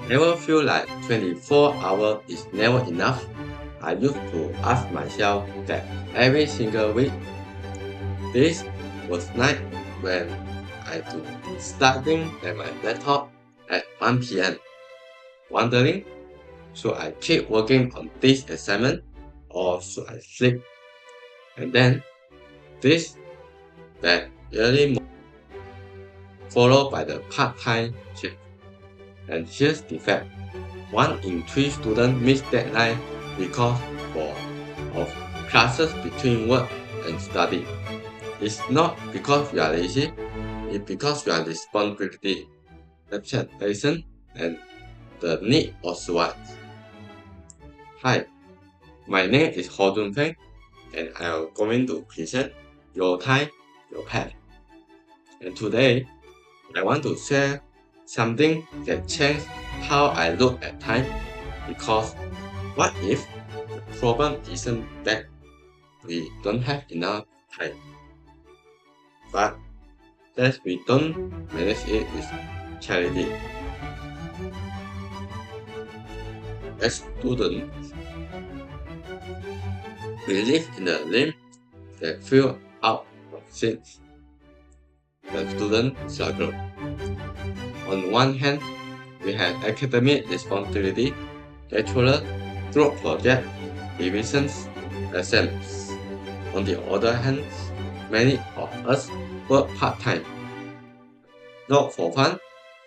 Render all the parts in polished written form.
Never feel like 24 hours is never enough. I used to ask myself that every single week. This was night when I was starting at my laptop at 1 p.m. wondering, should I keep working on this assignment or should I sleep? And then this that early followed by the part-time shift. And here's the fact. 1 in 3 students miss deadline because of classes between work and study. It's not because we are lazy, it's because we are responsibility, expectation, and the need of survival. Hi, my name is Ho Jun Feng, and I am going to present Your Time, Your Path. And today, I want to share something that changed how I look at time, because what if the problem isn't that we don't have enough time, but that we don't manage it with charity? As students, we live in a limb that feel out of sync. The student struggle. On one hand, we have academic responsibility, lecturer, group project, revisions, exams. On the other hand, many of us work part-time, not for fun,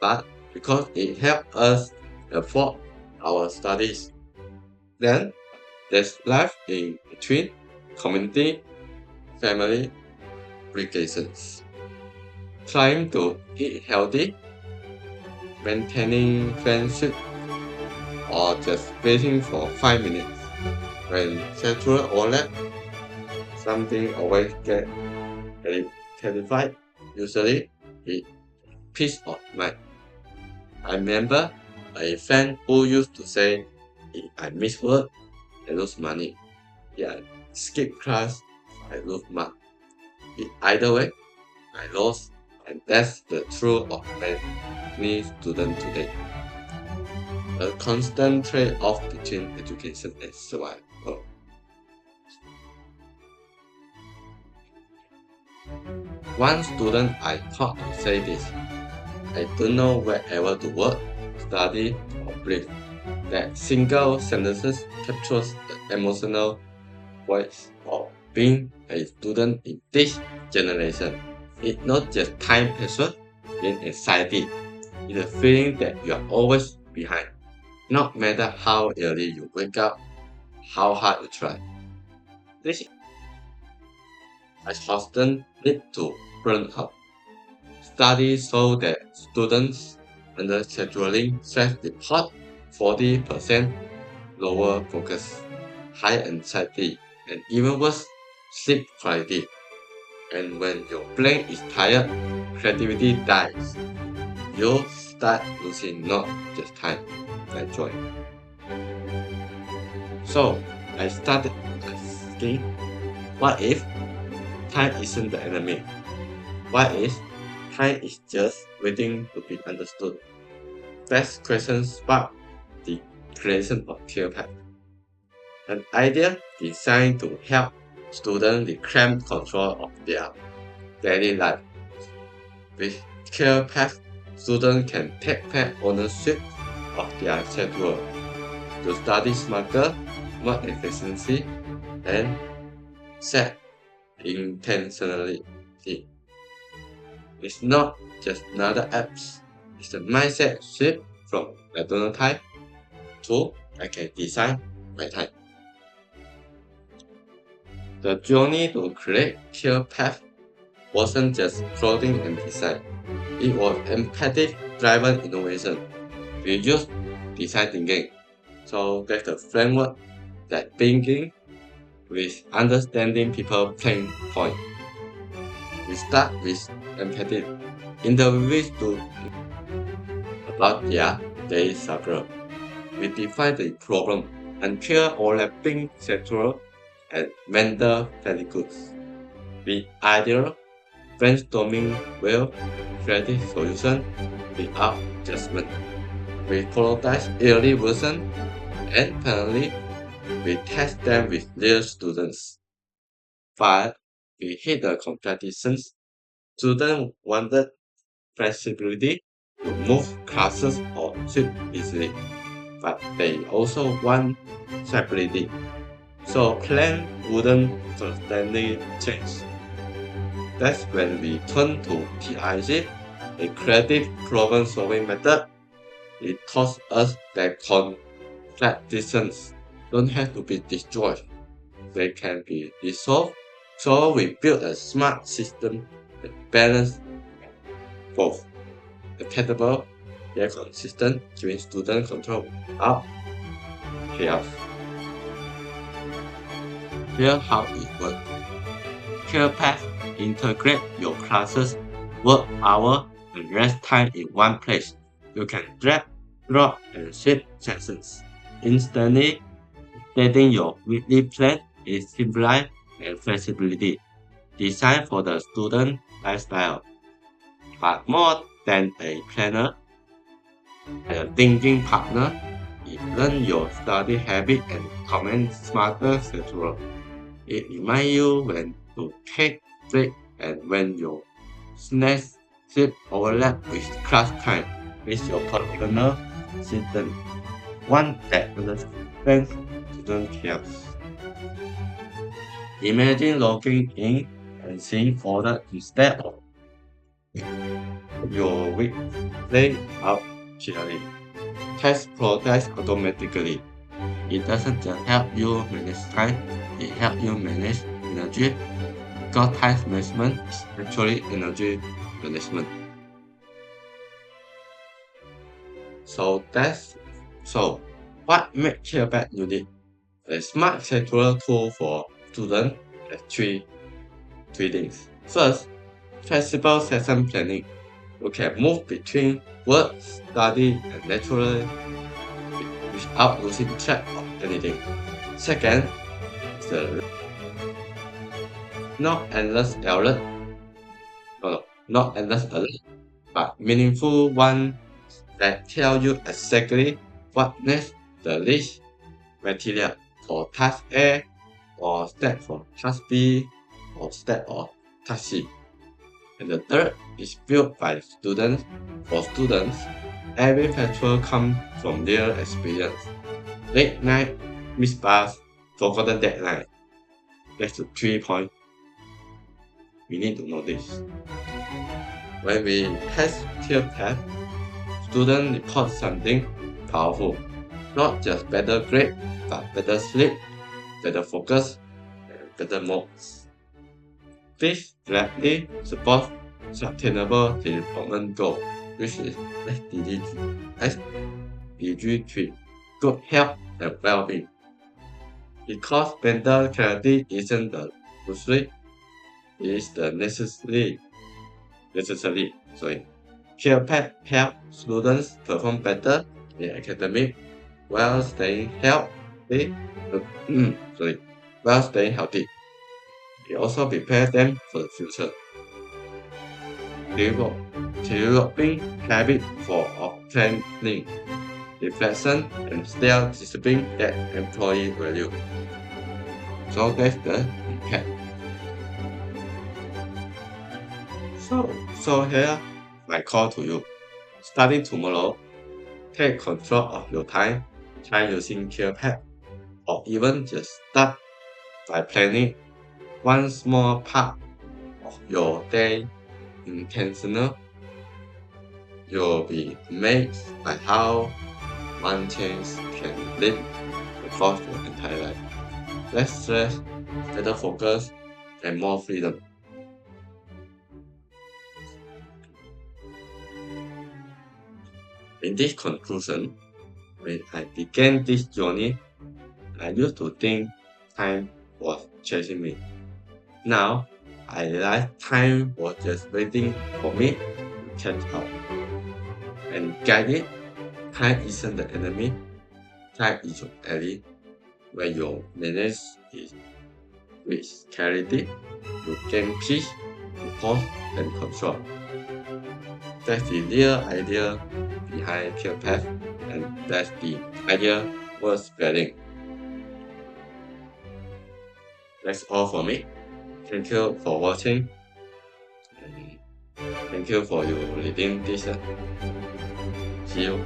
but because it helps us afford our studies. Then, there's life in between, community, family, obligations. Trying to eat healthy, maintaining friendship, or just waiting for 5 minutes. When schedule overlap, something always get terrified. Usually, it peace of mind. I remember a friend who used to say, if I miss work, I lose money. If I skip class, I lose mark. Either way, I lost, and that's the truth of many students today. A constant trade-off between education and survival. One student I taught to say this: I don't know wherever to work, study, or breathe. That single sentences captures the emotional voice of being a student in this generation. It's not just time pressure, it's anxiety. It's a feeling that you are always behind. No matter how early you wake up, how hard you try. This has often lead to burnout. Studies show that students under scheduling stress report 40% lower focus, high anxiety, and even worse, sleep quality. And when your brain is tired, creativity dies. You start losing not just time, but joy. So I started asking, what if time isn't the enemy? What if time is just waiting to be understood? That question sparked the creation of ClearPath, an idea designed to help students reclaim control of their daily life. With ClearPath, students can take back ownership of their schedule to study smarter, more efficiently, and set intentionally. It's not just another app, it's a mindset shift from McDonald time to I can design my time. The journey to create ClearPath wasn't just clothing and design, it was empathic-driven innovation. We used design thinking, so that's the framework that thinking with understanding people pain point. We start with empathy. Interviews to about their daily struggle. We define the problem and clear overlapping sexual and mental fatigues. We ideal brainstorming well creative solution without judgment. we prioritize early version, and finally, we test them with real students. 5. We hit the competitions. Students wanted flexibility to move classes or switch easily, but they also want stability. So plan wouldn't constantly change. That's when we turn to TIC, a creative problem-solving method. It taught us that contradictions don't have to be destroyed. They can be resolved. So we built a smart system that balances both adaptable yet consistent, giving student control up chaos. Here's how it works. ClearPath integrate your classes, work hour, and rest time in one place. You can drag, drop, and shift sessions instantly. Setting your weekly plan is simplified and flexibility, designed for the student lifestyle. But more than a planner, a thinking partner, it learns your study habit and comments smarter schedule. It reminds you when to take break and when your snack shift overlap with class time with your personal system. One that understands student cares. Imagine logging in and seeing order instead of your week laid out clearly. Test process automatically. It doesn't just help you manage time, it helps you manage energy. Because time management is actually energy management. So what makes ClearPath unique? A smart scheduler tool for students has three things. First, flexible session planning. You can move between work, study, and naturally without losing track of anything. Second, the not endless alert. Not endless alert, but meaningful one that tell you exactly what needs the list material for task A or step for task B or step or task C. And the third is built by students for students. Every factor comes from their experience. Late night, missed bus, forgotten deadline. That's the 3 points we need to know this. When we test ClearPath, students report something powerful. Not just better grade, but better sleep, better focus, and better moods. This directly supports sustainable development goal, which is SDG 3, good health and well-being. Because mental clarity isn't the luxury, it is the necessary. ClearPath help students perform better in academic while staying healthy. While staying healthy. It also prepares them for the future. Developing habit for planning, reflection, and self-discipline that employee value. So that's the impact. So here my call to you. Starting tomorrow, take control of your time. Try using ClearPath, or even just start by planning one small part of your day intentional. You'll be amazed by how one change can lead across your entire life. Less stress, better focus, and more freedom. In this conclusion, when I began this journey, I used to think time was chasing me. Now, I realize time was just waiting for me to catch up. And guided, time isn't the enemy, time is your ally. When you manage it with clarity, you gain peace, purpose, and control. That's the real idea behind ClearPath. that the idea was spreading. That's all for me. Thank you for watching. And thank you for you reading this. See you.